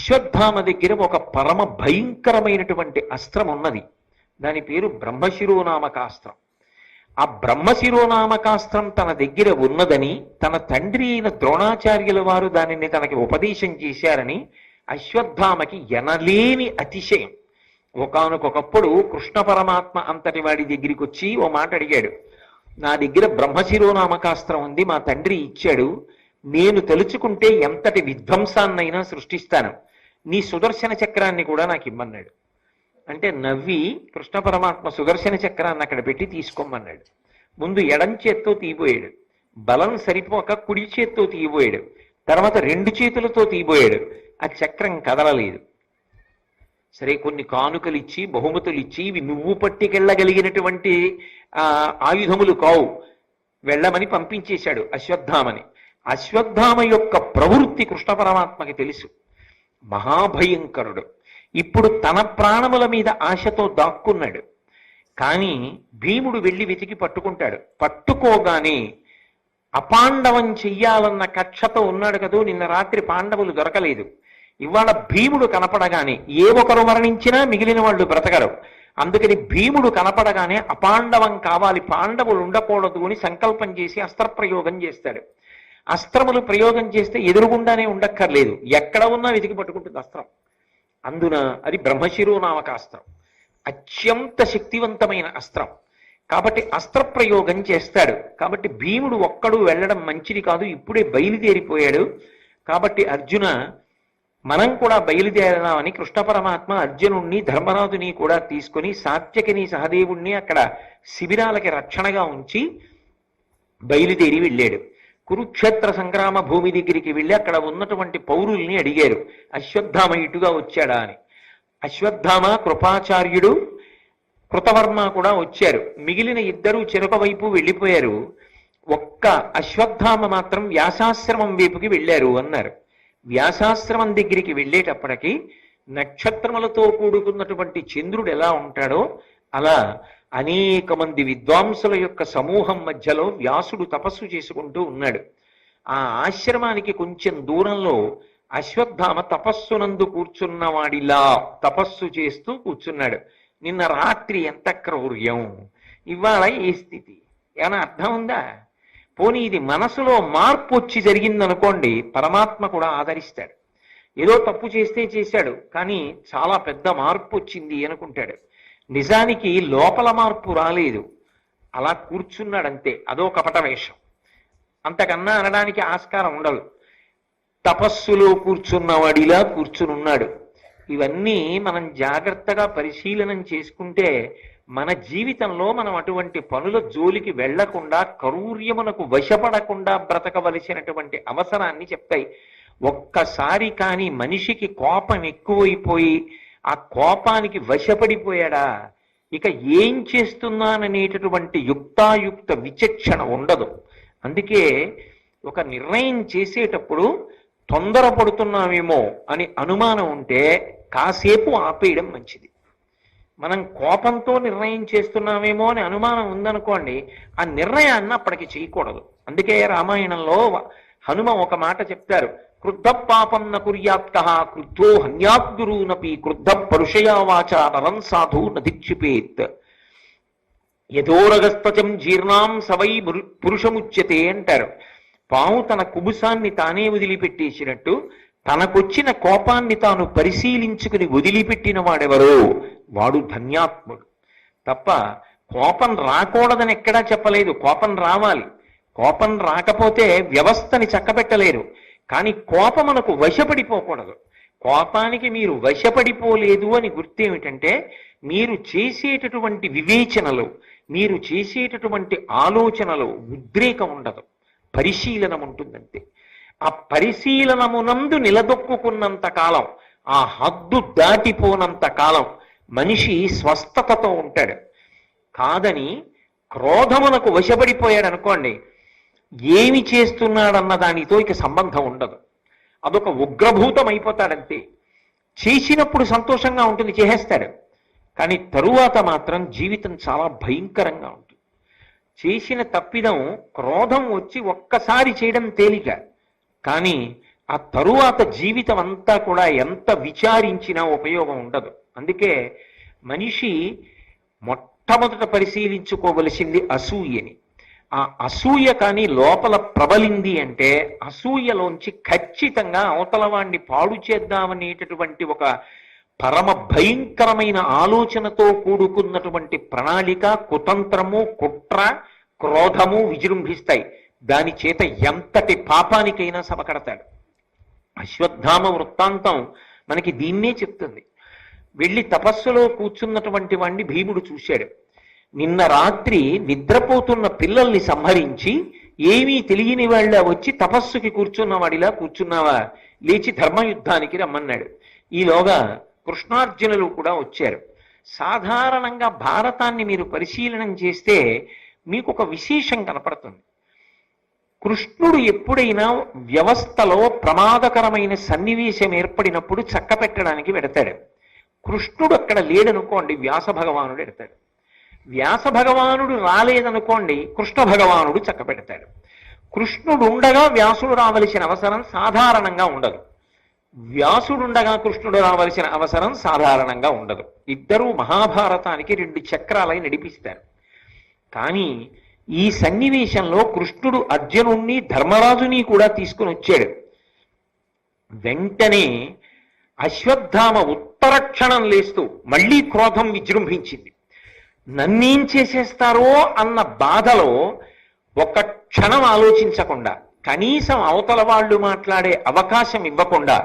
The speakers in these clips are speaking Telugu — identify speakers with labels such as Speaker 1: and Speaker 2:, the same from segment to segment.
Speaker 1: అశ్వత్థామ దగ్గర ఒక పరమ భయంకరమైనటువంటి అస్త్రం ఉన్నది. దాని పేరు బ్రహ్మశిరోనామకాస్త్రం. ఆ బ్రహ్మశిరోనామకాస్త్రం తన దగ్గర ఉన్నదని, తన తండ్రి అయిన ద్రోణాచార్యుల వారు దానిని తనకి ఉపదేశం చేశారని అశ్వత్థామకి ఎనలేని అతిశయం. ఒకానొకప్పుడు కృష్ణ పరమాత్మ అంతటి వాడి దగ్గరికి వచ్చి ఓ మాట అడిగాడు. నా దగ్గర బ్రహ్మశిరోనామకాస్త్రం ఉంది, మా తండ్రి ఇచ్చాడు, నేను తలుచుకుంటే ఎంతటి విధ్వంసాన్నైనా సృష్టిస్తాను, నీ సుదర్శన చక్రాన్ని కూడా నాకు ఇమ్మన్నాడు. అంటే నవ్వి కృష్ణ పరమాత్మ సుదర్శన చక్రాన్ని అక్కడ పెట్టి తీసుకోమన్నాడు. ముందు ఎడం చేత్తో తీయబోయాడు, బలం సరిపోక కుడి చేత్తో తీయబోయాడు, తర్వాత 2 చేతులతో తీయబోయాడు. ఆ చక్రం కదలలేదు. సరే, కొన్ని కానుకలు ఇచ్చి బహుమతులు ఇచ్చి ఇవి నువ్వు పట్టుకెళ్ళగలిగినటువంటి ఆయుధములు కావు, వెళ్ళమని పంపించేశాడు అశ్వత్థామని. అశ్వత్థామ యొక్క ప్రవృత్తి కృష్ణ పరమాత్మకి తెలుసు, మహాభయంకరుడు. ఇప్పుడు తన ప్రాణముల మీద ఆశతో దాక్కున్నాడు. కానీ భీముడు వెళ్ళి వెతికి పట్టుకుంటాడు. పట్టుకోగానే అపాండవం చెయ్యాలన్న కక్షతో ఉన్నాడు కదూ. నిన్న రాత్రి పాండవులు దొరకలేదు, ఇవాళ భీముడు కనపడగానే ఏ ఒకరు మరణించినా మిగిలిన వాళ్ళు బ్రతకరు. అందుకని భీముడు కనపడగానే అపాండవం కావాలి, పాండవులు ఉండకూడదు అని సంకల్పం చేసి అస్త్రప్రయోగం చేస్తాడు. అస్త్రములు ప్రయోగం చేస్తే ఎదురుగుండానే ఉండక్కర్లేదు, ఎక్కడ ఉన్నా వెతికి పట్టుకుంటుంది అస్త్రం. అందున అది బ్రహ్మశిరోనామకాస్త్రం, అత్యంత శక్తివంతమైన అస్త్రం. కాబట్టి అస్త్రప్రయోగం చేస్తాడు. కాబట్టి భీముడు ఒక్కడు వెళ్ళడం మంచిది కాదు, ఇప్పుడే బయలుదేరిపోయాడు. కాబట్టి అర్జున, మనం కూడా బయలుదేరదామని కృష్ణ పరమాత్మ అర్జునుణ్ణి ధర్మరాజుని కూడా తీసుకొని సాత్యకిని సహదేవుణ్ణి అక్కడ శిబిరాలకి రక్షణగా ఉంచి బయలుదేరి వెళ్ళాడు. కురుక్షేత్ర సంగ్రామ భూమి దగ్గరికి వెళ్ళి అక్కడ ఉన్నటువంటి పౌరుల్ని అడిగారు, అశ్వత్థామ ఇటుగా వచ్చాడా అని. అశ్వత్థామ, కృపాచార్యుడు, కృతవర్మ కూడా వచ్చారు. మిగిలిన ఇద్దరు చెరొక వైపు వెళ్ళిపోయారు. ఒక్క అశ్వత్థామ మాత్రం వ్యాసాశ్రమం వైపుకి వెళ్ళారు అన్నారు. వ్యాసాశ్రమం దగ్గరికి వెళ్ళేటప్పటికి నక్షత్రములతో కూడుకున్నటువంటి చంద్రుడు ఎలా ఉంటాడో అలా అనేక మంది విద్వాంసుల యొక్క సమూహం మధ్యలో వ్యాసుడు తపస్సు చేసుకుంటూ ఉన్నాడు. ఆ ఆశ్రమానికి కొంచెం దూరంలో అశ్వత్థామ తపస్సునందు కూర్చున్నవాడిలా తపస్సు చేస్తూ కూర్చున్నాడు. నిన్న రాత్రి ఎంత క్రౌర్యం, ఇవాళ ఏ స్థితి, ఏమైనా అర్థం ఉందా? పోనీ ఇది మనసులో మార్పు వచ్చి జరిగిందనుకోండి, పరమాత్మ కూడా ఆదరిస్తాడు. ఏదో తప్పు చేస్తే చేశాడు, కానీ చాలా పెద్ద మార్పు వచ్చింది అనుకుంటాడు. నిజానికి లోపల మార్పు రాలేదు, అలా కూర్చున్నాడంతే, అదో కపట వేషం. అంతకన్నా అనడానికి ఆస్కారం ఉండదు. తపస్సులో కూర్చున్నవాడిలా కూర్చునున్నాడు. ఇవన్నీ మనం జాగ్రత్తగా పరిశీలనం చేసుకుంటే మన జీవితంలో మనం అటువంటి పనుల జోలికి వెళ్లకుండా, కరూర్యమునకు వశపడకుండా బ్రతకవలసినటువంటి అవసరాన్ని చెప్తాయి. ఒక్కసారి కానీ మనిషికి కోపం ఎక్కువైపోయి ఆ కోపానికి వశపడిపోయాడా, ఇక ఏం చేస్తున్నాననేటటువంటి యుక్తాయుక్త విచక్షణ ఉండదు. అందుకే ఒక నిర్ణయం చేసేటప్పుడు తొందరపడుతున్నామేమో అని అనుమానం ఉంటే కాసేపు ఆపేయడం మంచిది. మనం కోపంతో నిర్ణయం చేస్తున్నామేమో అని అనుమానం ఉందనుకోండి, ఆ నిర్ణయాన్ని అప్పటికి చేయకూడదు. అందుకే రామాయణంలో హనుమ ఒక మాట చెప్తారు, క్రుద్ధ పాపం న కుర్యాత్త క్రుద్ధో హన్యాద్గురూనపి క్రుద్ధ పరుషయా వాచ నరం సాధు నధిక్షిపేత్ యథోరగస్తచం జీర్ణాం సవై పురుషముచ్యతే అంటారు. పాము తన కుబుసాన్ని తానే వదిలిపెట్టేసినట్టు తనకొచ్చిన కోపాన్ని తాను పరిశీలించుకుని వదిలిపెట్టిన వాడెవరో వాడు ధన్యాత్ముడు. తప్ప కోపం రాకూడదని ఎక్కడా చెప్పలేదు, కోపం రావాలి. కోపం రాకపోతే వ్యవస్థని చక్కబెట్టలేరు. కానీ కోపమునకు వశపడిపోకూడదు. కోపానికి మీరు వశపడిపోలేదు అని గుర్తేమిటంటే, మీరు చేసేటటువంటి వివేచనలు, మీరు చేసేటటువంటి ఆలోచనలు ఉద్రేకం ఉండదు, పరిశీలనం ఉంటుందంతే. ఆ పరిశీలనమునందు నిలదొక్కున్నంత కాలం, ఆ హద్దు దాటిపోనంత కాలం మనిషి స్వస్థతతో ఉంటాడు. కాదని క్రోధమునకు వశపడిపోయాడు అనుకోండి, ఏమి చేస్తున్నాడన్న దానితో ఇక సంబంధం ఉండదు, అదొక ఉగ్రభూతం అయిపోతాడంతే. చేసినప్పుడు సంతోషంగా ఉంటుంది, చేసేస్తాడు. కానీ తరువాత మాత్రం జీవితం చాలా భయంకరంగా ఉంటుంది. చేసిన తప్పిదం క్రోధం వచ్చి ఒక్కసారి చేయడం తేలిక, కానీ ఆ తరువాత జీవితం అంతా కూడా ఎంత విచారించినా ఉపయోగం ఉండదు. అందుకే మనిషి మొట్టమొదట పరిశీలించుకోవలసింది అసూయని. ఆ అసూయ కానీ లోపల ప్రబలింది అంటే అసూయలోంచి ఖచ్చితంగా అవతల వాణ్ణి పాడు చేద్దామనేటటువంటి ఒక పరమ భయంకరమైన ఆలోచనతో కూడుకున్నటువంటి ప్రణాళిక, కుతంత్రము, కుట్ర, క్రోధము విజృంభిస్తాయి. దాని చేత ఎంతటి పాపానికైనా సమకడతాడు. అశ్వత్థామ వృత్తాంతం మనకి దీన్నే చెప్తుంది. వెళ్ళి తపస్సులో కూర్చున్నటువంటి వాణ్ణి భీముడు చూశాడు. నిన్న రాత్రి నిద్రపోతున్న పిల్లల్ని సంహరించి ఏమీ తెలియని వాళ్ళ వచ్చి తపస్సుకి కూర్చున్నవాడిలా కూర్చున్నావా, లేచి ధర్మయుద్ధానికి రమ్మన్నాడు. ఈలోగా కృష్ణార్జునులు కూడా వచ్చారు. సాధారణంగా భారతాన్ని మీరు పరిశీలనం చేస్తే మీకు ఒక విశేషం కనపడుతుంది. కృష్ణుడు ఎప్పుడైనా వ్యవస్థలో ప్రమాదకరమైన సన్నివేశం ఏర్పడినప్పుడు చక్క పెట్టడానికి వెడతాడు. కృష్ణుడు అక్కడ లేడనుకోండి, వ్యాస భగవానుడు ఎడతాడు. వ్యాస భగవానుడు రాలేదనుకోండి, కృష్ణ భగవానుడు చక్క పెడతాడు. కృష్ణుడు ఉండగా వ్యాసుడు రావలసిన అవసరం సాధారణంగా ఉండదు. వ్యాసుడుండగా కృష్ణుడు రావలసిన అవసరం సాధారణంగా ఉండదు. ఇద్దరూ మహాభారతానికి 2 చక్రాలై నడిపిస్తారు. కానీ ఈ సన్నివేశంలో కృష్ణుడు అర్జునుణ్ణి ధర్మరాజుని కూడా తీసుకుని వచ్చాడు. వెంటనే అశ్వత్థామ ఉత్తర క్షణం లేస్తూ మళ్ళీ క్రోధం విజృంభించింది. నన్నేం చేసేస్తారో అన్న బాధలో ఒక క్షణం ఆలోచించకుండా, కనీసం అవతల వాళ్ళు మాట్లాడే అవకాశం ఇవ్వకుండా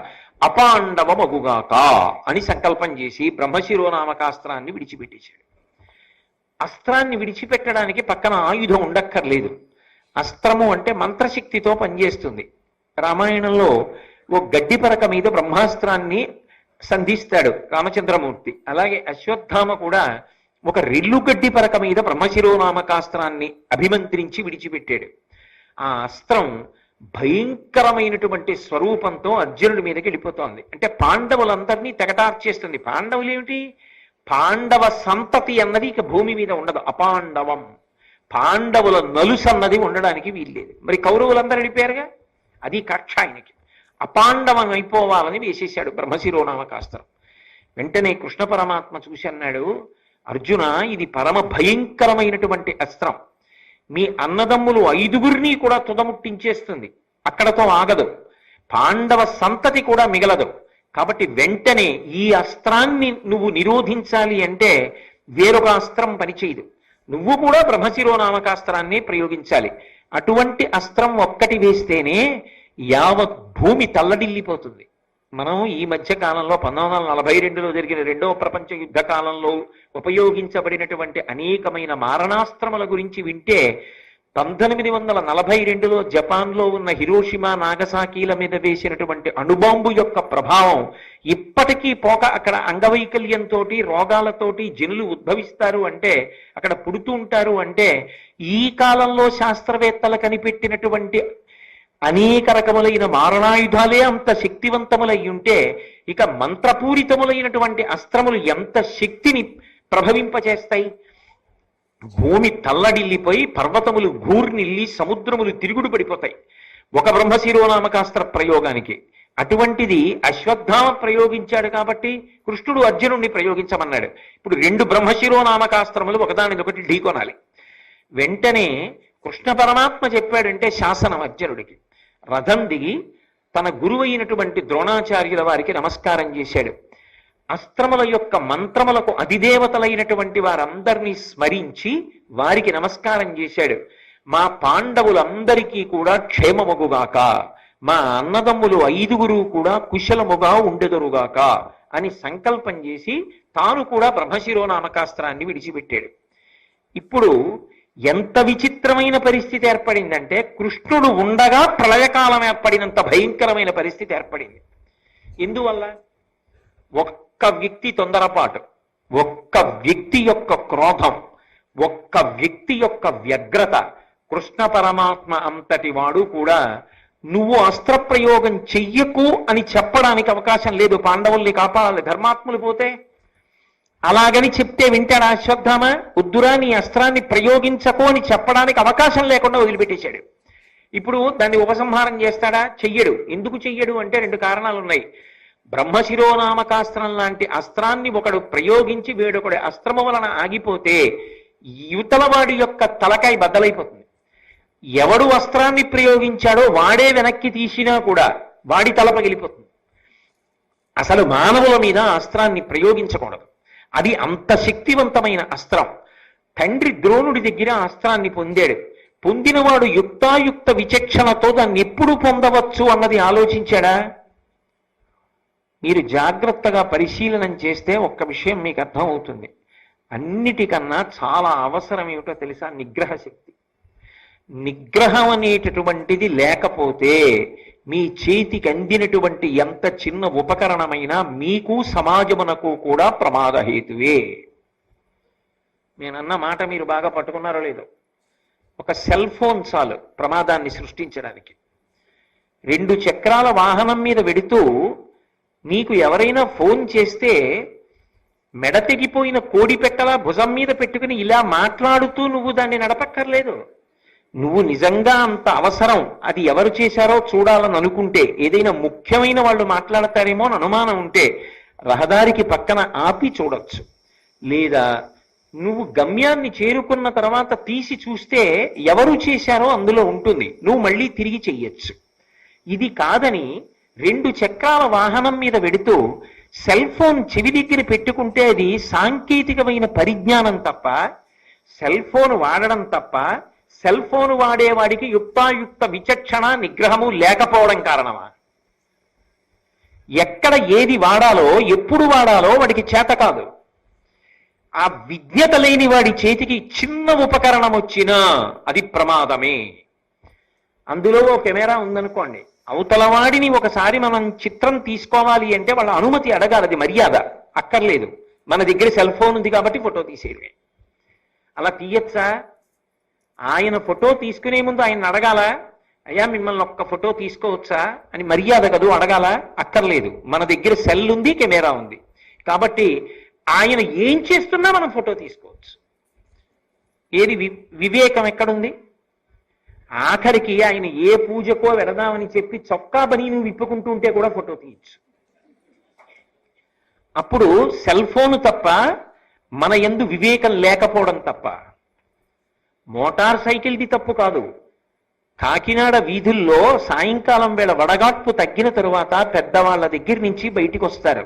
Speaker 1: అపాండవమగుగాక అని సంకల్పం చేసి బ్రహ్మశిరోనామకాస్త్రాన్ని విడిచిపెట్టేశాడు. అస్త్రాన్ని విడిచిపెట్టడానికి పక్కన ఆయుధం ఉండక్కర్లేదు. అస్త్రము అంటే మంత్రశక్తితో పనిచేస్తుంది. రామాయణంలో ఓ గడ్డి పరక మీద బ్రహ్మాస్త్రాన్ని సంధిస్తాడు రామచంద్రమూర్తి. అలాగే అశ్వత్థామ కూడా ఒక రెల్లు గడ్డి పరక మీద బ్రహ్మశిరోనామకాస్త్రాన్ని అభిమంత్రించి విడిచిపెట్టాడు. ఆ అస్త్రం భయంకరమైనటువంటి స్వరూపంతో అర్జునుడి మీదకి వెళ్ళిపోతోంది. అంటే పాండవులందరినీ తెగటార్చేస్తుంది. పాండవులు ఏమిటి? పాండవ సంతతి అన్నది ఇక భూమి మీద ఉండదు. అపాండవం, పాండవుల నలుసు అన్నది ఉండడానికి వీల్లేదు. మరి కౌరవులందరూ వెళ్ళిపోయారుగా, అది కక్ష ఆయనకి. అపాండవం అయిపోవాలని వేసేశాడు బ్రహ్మశిరోనామకాస్త్రం. వెంటనే కృష్ణ పరమాత్మ చూసి అన్నాడు, అర్జున, ఇది పరమ భయంకరమైనటువంటి అస్త్రం. మీ అన్నదమ్ములు 5గురిని కూడా తుదముట్టించేస్తుంది. అక్కడతో ఆగదు. పాండవ సంతతి కూడా మిగలదు. కాబట్టి వెంటనే ఈ అస్త్రాన్ని నువ్వు నిరోధించాలి అంటే వేరొక అస్త్రం పనిచేయదు. నువ్వు కూడా బ్రహ్మశిరోనామకాస్త్రాన్ని ప్రయోగించాలి. అటువంటి అస్త్రం ఒక్కటి వేస్తేనే యావత్ భూమి తల్లడిల్లిపోతుంది. మనం ఈ మధ్య కాలంలో 1942లో జరిగిన 2వ ప్రపంచ యుద్ధ కాలంలో ఉపయోగించబడినటువంటి అనేకమైన మారణాస్త్రముల గురించి వింటే 1942లో జపాన్లో ఉన్న హిరోషిమా నాగసాకీల మీద వేసినటువంటి అణుబాంబు యొక్క ప్రభావం ఇప్పటికీ పోక అక్కడ అంగవైకల్యంతో రోగాలతోటి జనులు ఉద్భవిస్తారు అంటే, అక్కడ పుడుతూ ఉంటారు అంటే, ఈ కాలంలో శాస్త్రవేత్తలు కనిపెట్టినటువంటి అనేక రకములైన మారణాయుధాలే అంత శక్తివంతములై ఉంటే, ఇక మంత్రపూరితములైనటువంటి అస్త్రములు ఎంత శక్తిని ప్రభవింపచేస్తాయి? భూమి తల్లడిల్లిపోయి పర్వతములు ఘూర్నిల్లి సముద్రములు తిరుగుడు పడిపోతాయి ఒక బ్రహ్మశిరోనామకాస్త్ర ప్రయోగానికి. అటువంటిది అశ్వత్థామ ప్రయోగించాడు కాబట్టి కృష్ణుడు అర్జునుడిని ప్రయోగించమన్నాడు. ఇప్పుడు 2 బ్రహ్మశిరోనామకాస్త్రములు ఒకదానినొకటి ఢీకొనాలి. వెంటనే కృష్ణ పరమాత్మ చెప్పాడంటే శాసనం అర్జునుడికి. రథం దిగి తన గురువైనటువంటి ద్రోణాచార్యుల వారికి నమస్కారం చేశాడు. అస్త్రముల యొక్క మంత్రములకు అధిదేవతలైనటువంటి వారందరినీ స్మరించి వారికి నమస్కారం చేశాడు. మా పాండవులందరికీ కూడా క్షేమముగుగాక, మా అన్నదమ్ములు 5గురు కూడా కుశలముగా ఉండెదరుగాక అని సంకల్పం చేసి తాను కూడా బ్రహ్మశిరోనామకాస్త్రాన్ని విడిచిపెట్టాడు. ఇప్పుడు ఎంత విచిత్రమైన పరిస్థితి ఏర్పడిందంటే, కృష్ణుడు ఉండగా ప్రళయకాలం ఏర్పడినంత భయంకరమైన పరిస్థితి ఏర్పడింది. ఎందువల్ల? ఒక్క వ్యక్తి తొందరపాటు, ఒక్క వ్యక్తి యొక్క క్రోధం, ఒక్క వ్యక్తి యొక్క వ్యగ్రత. కృష్ణ పరమాత్మ అంతటి వాడు కూడా నువ్వు అస్త్రప్రయోగం చెయ్యకు అని చెప్పడానికి అవకాశం లేదు. పాండవుల్ని కాపాడాలి, ధర్మాత్ములు పోతే. అలాగని చెప్తే వింటాడా అశ్వత్థామ? వద్దురా, నీ అస్త్రాన్ని ప్రయోగించకు అని చెప్పడానికి అవకాశం లేకుండా వదిలిపెట్టేశాడు. ఇప్పుడు దాన్ని ఉపసంహారం చేస్తాడా? చెయ్యడు. ఎందుకు చెయ్యడు అంటే రెండు కారణాలు ఉన్నాయి. బ్రహ్మశిరోనామకాస్త్రం లాంటి అస్త్రాన్ని ఒకడు ప్రయోగించి వేడొకడు అస్త్రము వలన ఆగిపోతే యువతలవాడి యొక్క తలకాయ బద్దలైపోతుంది. ఎవడు అస్త్రాన్ని ప్రయోగించాడో వాడే వెనక్కి తీసినా కూడా వాడి తల పగిలిపోతుంది. అసలు మానవుల మీద అస్త్రాన్ని ప్రయోగించకూడదు. అది అంత శక్తివంతమైన అస్త్రం. తండ్రి ద్రోణుడి దగ్గర అస్త్రాన్ని పొందాడు. పొందినవాడు యుక్తాయుక్త విచక్షణతో దాన్ని ఎప్పుడు పొందవచ్చు అన్నది ఆలోచించాడా? మీరు జాగ్రత్తగా పరిశీలనం చేస్తే ఒక్క విషయం మీకు అర్థం అవుతుంది. అన్నిటికన్నా చాలా అవసరం ఏమిటో తెలుసా? నిగ్రహ శక్తి. నిగ్రహం అనేటటువంటిది లేకపోతే మీ చేతికి అందినటువంటి ఎంత చిన్న ఉపకరణమైనా మీకు సమాజమునకు కూడా ప్రమాదహేతువే. నేనన్న మాట మీరు బాగా పట్టుకున్నారో లేదో. ఒక సెల్ ఫోన్ చాలు ప్రమాదాన్ని సృష్టించడానికి. 2 చక్రాల వాహనం మీద వెడుతూ నీకు ఎవరైనా ఫోన్ చేస్తే మెడ తెగిపోయిన కోడి పెట్టలా భుజం మీద పెట్టుకుని ఇలా మాట్లాడుతూ నువ్వు దాన్ని నడపక్కర్లేదు. నువ్వు నిజంగా అంత అవసరం, అది ఎవరు చేశారో చూడాలని అనుకుంటే, ఏదైనా ముఖ్యమైన వాళ్ళు మాట్లాడతారేమో అని అనుమానం ఉంటే రహదారికి పక్కన ఆపి చూడొచ్చు. లేదా నువ్వు గమ్యాన్ని చేరుకున్న తర్వాత తీసి చూస్తే ఎవరు చేశారో అందులో ఉంటుంది, నువ్వు మళ్ళీ తిరిగి చెయ్యొచ్చు. ఇది కాదని 2 చక్రాల వాహనం మీద వెడుతూ సెల్ ఫోన్ చెవి దగ్గర పెట్టుకుంటే అది సాంకేతికమైన పరిజ్ఞానం తప్ప, సెల్ ఫోన్ వాడడం తప్ప, సెల్ ఫోన్ వాడేవాడికి యుక్తాయుక్త విచక్షణ నిగ్రహము లేకపోవడం కారణమా? ఎక్కడ ఏది వాడాలో ఎప్పుడు వాడాలో వాడికి చేత కాదు. ఆ విజ్ఞత లేని వాడి చేతికి చిన్న ఉపకరణం వచ్చినా అది ప్రమాదమే. అందులో ఓ కెమెరా ఉందనుకోండి, అవతలవాడిని ఒకసారి మనం చిత్రం తీసుకోవాలి అంటే వాళ్ళ అనుమతి అడగాలి. అది మర్యాద. అక్కర్లేదు, మన దగ్గర సెల్ ఫోన్ ఉంది కాబట్టి ఫోటో తీసేయడమే. అలా తీయచ్చా? ఆయన ఫోటో తీసుకునే ముందు ఆయన అడగాల, అయ్యా మిమ్మల్ని ఒక్క ఫోటో తీసుకోవచ్చా అని. మర్యాద కదూ, అడగాల? అక్కర్లేదు. మన దగ్గర సెల్ ఉంది, కెమెరా ఉంది కాబట్టి ఆయన ఏం చేస్తున్నా మనం ఫోటో తీసుకోవచ్చు. ఏది వివేకం ఎక్కడుంది? ఆఖరికి ఆయన ఏ పూజకో వెడదామని చెప్పి చొక్కా బనీను విప్పుకుంటూ ఉంటే కూడా ఫోటో తీయచ్చు. అప్పుడు సెల్ ఫోన్ తప్ప, మన యందు వివేకం లేకపోవడం తప్ప. మోటార్ సైకిల్ది తప్పు కాదు. కాకినాడ వీధుల్లో సాయంకాలం వేళ వడగాట్పు తగ్గిన తరువాత పెద్దవాళ్ళ దగ్గర నుంచి బయటికి వస్తారు.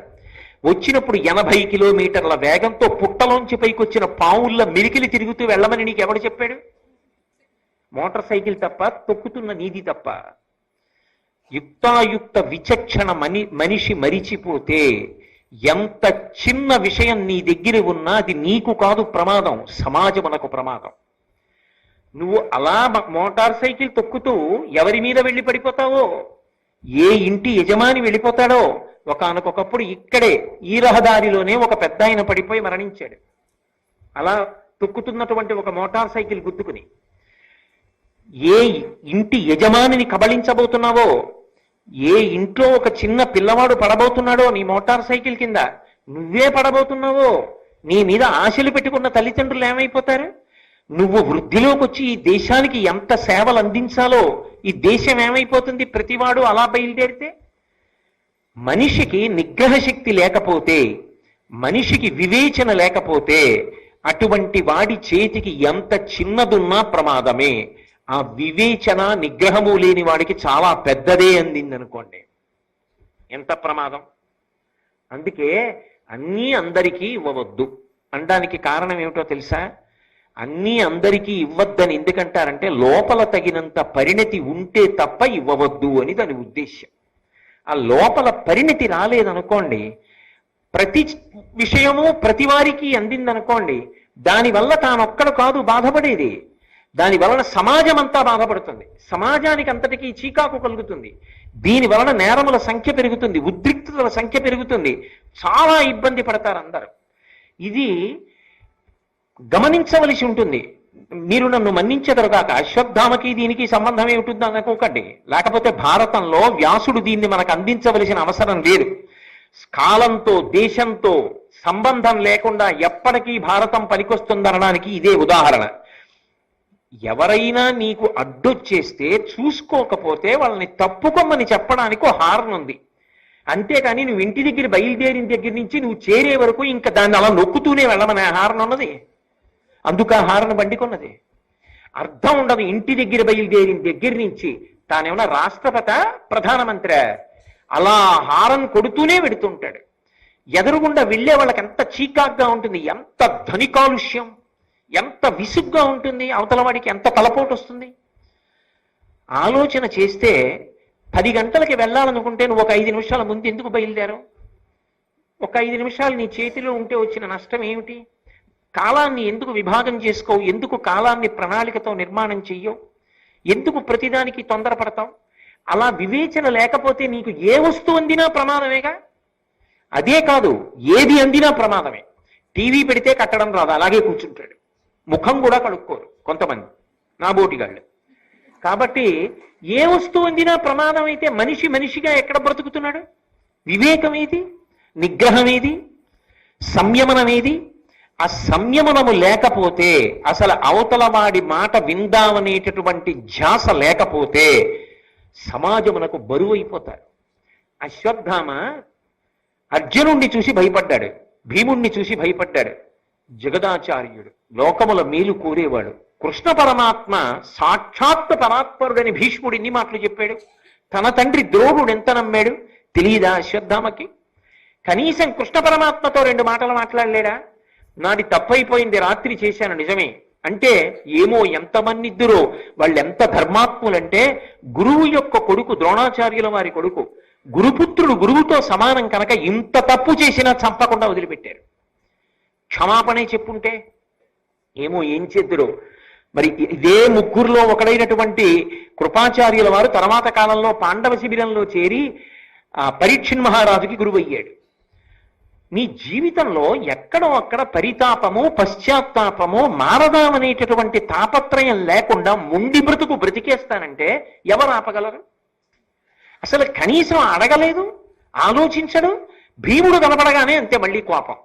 Speaker 1: వచ్చినప్పుడు 80 కిలోమీటర్ల వేగంతో పుట్టలోంచి పైకి వచ్చిన పావుల్లో మిరికిలి తిరుగుతూ వెళ్ళమని నీకు ఎవడు చెప్పాడు? మోటార్ సైకిల్ తప్ప, తొక్కుతున్న నీది తప్ప. యుక్తాయుక్త విచక్షణ మనిషి మరిచిపోతే ఎంత చిన్న విషయం నీ దగ్గర ఉన్నా అది నీకు కాదు ప్రమాదం, సమాజమునకు ప్రమాదం. నువ్వు అలా మోటార్ సైకిల్ తొక్కుతూ ఎవరి మీద వెళ్ళి పడిపోతావో, ఏ ఇంటి యజమాని వెళ్ళిపోతాడో. ఒకానొకప్పుడు ఇక్కడే ఈ రహదారిలోనే ఒక పెద్ద ఆయన పడిపోయి మరణించాడు. అలా తొక్కుతున్నటువంటి ఒక మోటార్ సైకిల్ గుద్దుకుని. ఏ ఇంటి యజమానిని కబళించబోతున్నావో, ఏ ఇంట్లో ఒక చిన్న పిల్లవాడు పడబోతున్నాడో నీ మోటార్ సైకిల్ కింద, నువ్వే పడబోతున్నావో, నీ మీద ఆశలు పెట్టుకున్న తల్లిదండ్రులు ఏమైపోతారు? నువ్వు వృద్ధిలోకి వచ్చి ఈ దేశానికి ఎంత సేవలు అందించాలో ఈ దేశం ఏమైపోతుంది ప్రతివాడు అలా బయలుదేరితే? మనిషికి నిగ్రహ శక్తి లేకపోతే, మనిషికి వివేచన లేకపోతే అటువంటి వాడి చేతికి ఎంత చిన్నదున్నా ప్రమాదమే. ఆ వివేచన నిగ్రహము లేని వాడికి చాలా పెద్దదే అందిందనుకోండి, ఎంత ప్రమాదం. అందుకే అన్నీ అందరికీ ఇవ్వవద్దు అనడానికి కారణం ఏమిటో తెలుసా? అన్నీ అందరికీ ఇవ్వద్దని ఎందుకంటారంటే లోపల తగినంత పరిణతి ఉంటే తప్ప ఇవ్వవద్దు అని దాని ఉద్దేశ్యం. ఆ లోపల పరిణతి రాలేదనుకోండి, ప్రతి విషయము ప్రతి వారికి అందిందనుకోండి, దానివల్ల తానొక్కడు కాదు బాధపడేది, దాని వలన సమాజం అంతా బాధపడుతుంది. సమాజానికి అంతటికీ చీకాకు కలుగుతుంది. దీని వలన నేరముల సంఖ్య పెరుగుతుంది, ఉద్రిక్తతల సంఖ్య పెరుగుతుంది, చాలా ఇబ్బంది పడతారు అందరూ. ఇది గమనించవలసి ఉంటుంది. మీరు నన్ను మన్నించెదరుగాక, అశ్వత్థామకి దీనికి సంబంధం ఏమిటి అనుకోకండి. లేకపోతే భారతంలో వ్యాసుడు దీన్ని మనకు అందించవలసిన అవసరం లేదు. కాలంతో దేశంతో సంబంధం లేకుండా ఎప్పటికీ భారతం పనికొస్తుందనడానికి ఇదే ఉదాహరణ. ఎవరైనా నీకు అడ్డొచ్చేస్తే చూసుకోకపోతే వాళ్ళని తప్పుకోమని చెప్పడానికి ఒక హారన్ ఉంది. అంతేకాని నువ్వు ఇంటి దగ్గర బయలుదేరిన దగ్గర నుంచి నువ్వు చేరే వరకు ఇంకా దాన్ని అలా నొక్కుతూనే వెళ్ళమని హారన్ ఉన్నది. అందుకు ఆ హారన్ బండికొన్నది. అర్థం ఉండదు. ఇంటి దగ్గర బయలుదేరిన దగ్గర నుంచి తానేమన్నా రాష్ట్రపత ప్రధానమంత్రి అలా హారన్ కొడుతూనే వెడుతుంటాడు. ఎదురుగుండా వెళ్ళే వాళ్ళకి ఎంత చీకాగ్గా ఉంటుంది, ఎంత ధ్వని కాలుష్యం, ఎంత విసుగ్గా ఉంటుంది, అవతల వాడికి ఎంత తలపోటు వస్తుంది. ఆలోచన చేస్తే 10 గంటలకి వెళ్ళాలనుకుంటే నువ్వు ఒక 5 నిమిషాల ముందు ఎందుకు బయలుదేరావు? ఒక 5 నిమిషాలు నీ చేతిలో ఉంటే వచ్చిన నష్టం ఏమిటి? కాలాన్ని ఎందుకు విభాగం చేసుకోవు? ఎందుకు కాలాన్ని ప్రణాళికతో నిర్మాణం చెయ్యవు? ఎందుకు ప్రతిదానికి తొందరపడతావు? అలా వివేచన లేకపోతే నీకు ఏ వస్తువు అందినా ప్రమాదమేగా. అదే కాదు, ఏది అందినా ప్రమాదమే. టీవీ పెడితే కట్టడం రాదు, అలాగే కూర్చుంటాడు. ముఖం కూడా కడుక్కోరు కొంతమంది నా బోటిగాళ్ళు. కాబట్టి ఏ వస్తువు అందినా ప్రమాదం అయితే మనిషిగా ఎక్కడ బ్రతుకుతున్నాడు? వివేకం ఏది? నిగ్రహం ఏది? సంయమనం ఏది? ఆ సంయమనము లేకపోతే, అసలు అవతల వాడి మాట విందామనేటటువంటి ధ్యాస లేకపోతే సమాజమునకు బరువు అయిపోతారు. అశ్వత్థామ అర్జునుణ్ణి చూసి భయపడ్డాడు, భీముణ్ణి చూసి భయపడ్డాడు. జగదాచార్యుడు, లోకముల మేలు కోరేవాడు, కృష్ణ పరమాత్మ సాక్షాత్ పరాత్పరుడని భీష్ముడు ఇన్ని మాటలు చెప్పాడు. తన తండ్రి ద్రోణుడు ఎంత నమ్మాడు తెలియదా అశ్వత్థామకి? కనీసం కృష్ణ పరమాత్మతో 2 మాటలు మాట్లాడలేడా? నాది తప్పైపోయింది, రాత్రి చేశాను నిజమే అంటే, ఏమో ఎంతమంది ఇద్దరో వాళ్ళు ఎంత ధర్మాత్ములంటే, గురువు యొక్క కొడుకు ద్రోణాచార్యుల వారి కొడుకు, గురుపుత్రుడు గురువుతో సమానం కనుక ఇంత తప్పు చేసినా చంపకుండా వదిలిపెట్టారు. క్షమాపణే చెప్పుంటే ఏమో ఏం చేద్దురో. మరి ఇదే ముగ్గురులో ఒకడైనటువంటి కృపాచార్యుల వారు తర్వాత కాలంలో పాండవ శిబిరంలో చేరి పరీక్షణ్ మహారాజుకి గురువయ్యాడు. నీ జీవితంలో ఎక్కడో అక్కడ పరితాపము, పశ్చాత్తాపము, మారదామనేటటువంటి తాపత్రయం లేకుండా ముండి బ్రతుకు బ్రతికేస్తానంటే ఎవరు ఆపగలరు? అసలు కనీసం అడగలేదు, ఆలోచించడు. భీముడు కనపడగానే అంతే మళ్ళీ కోపం.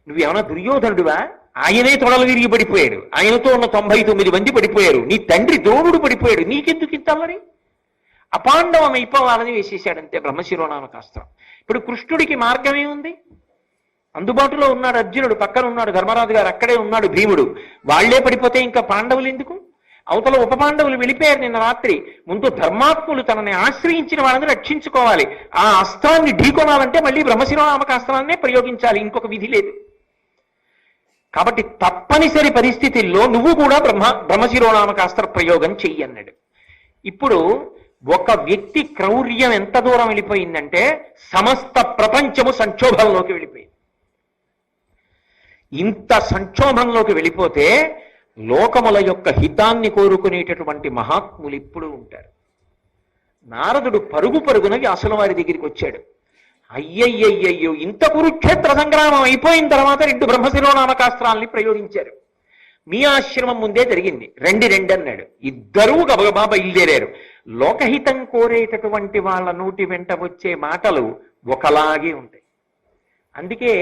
Speaker 1: నువ్వేమన్నా దుర్యోధనుడువా? ఆయనే తొడలు విరిగి పడిపోయాడు, ఆయనతో ఉన్న 99 మంది పడిపోయారు, నీ తండ్రి ద్రోణుడు పడిపోయాడు, నీకెందుకు ఇంత మరి? అపాండవం అయిపోవాలని వేసేసాడంతే బ్రహ్మశిరోనామకాస్త్రం. ఇప్పుడు కృష్ణుడికి మార్గం ఏముంది? అందుబాటులో ఉన్నాడు అర్జునుడు, పక్కన ఉన్నాడు ధర్మరాజు గారు, అక్కడే ఉన్నాడు భీముడు. వాళ్లే పడిపోతే ఇంకా పాండవులు ఎందుకు? అవతల ఉప పాండవులు వెళ్ళిపోయారు నిన్న రాత్రి. ముందు ధర్మాత్ములు తనని ఆశ్రయించిన వాళ్ళని రక్షించుకోవాలి. ఆ అస్త్రాన్ని ఢీకొనాలంటే మళ్ళీ బ్రహ్మశిరోనామకాస్త్రాన్నే ప్రయోగించాలి, ఇంకొక విధి లేదు. కాబట్టి తప్పనిసరి పరిస్థితుల్లో నువ్వు కూడా బ్రహ్మశిరోనామకాస్త్ర ప్రయోగం చెయ్యన్నాడు. ఇప్పుడు ఒక వ్యక్తి క్రౌర్యం ఎంత దూరం వెళ్ళిపోయిందంటే సమస్త ప్రపంచము సంక్షోభంలోకి వెళ్ళిపోయింది. ఇంత సంక్షోభంలోకి వెళ్ళిపోతే లోకముల యొక్క హితాన్ని కోరుకునేటటువంటి మహాత్ములు ఇప్పుడు ఉంటారు. నారదుడు పరుగున వ్యాసుల వారి దగ్గరికి వచ్చాడు. అయ్యయ్యయ్యో, ఇంత కురుక్షేత్ర సంగ్రామం అయిపోయిన తర్వాత 2 బ్రహ్మశిరోనామకాస్త్రాల్ని ప్రయోగించారు. మీ ఆశ్రమం ముందే జరిగింది, రండి అన్నాడు. ఇద్దరూ గబగబా బయలుదేరారు. లోకహితం కోరేటటువంటి వాళ్ళ నోటి వెంట వచ్చే మాటలు ఒకలాగే ఉంటాయి. అందుకే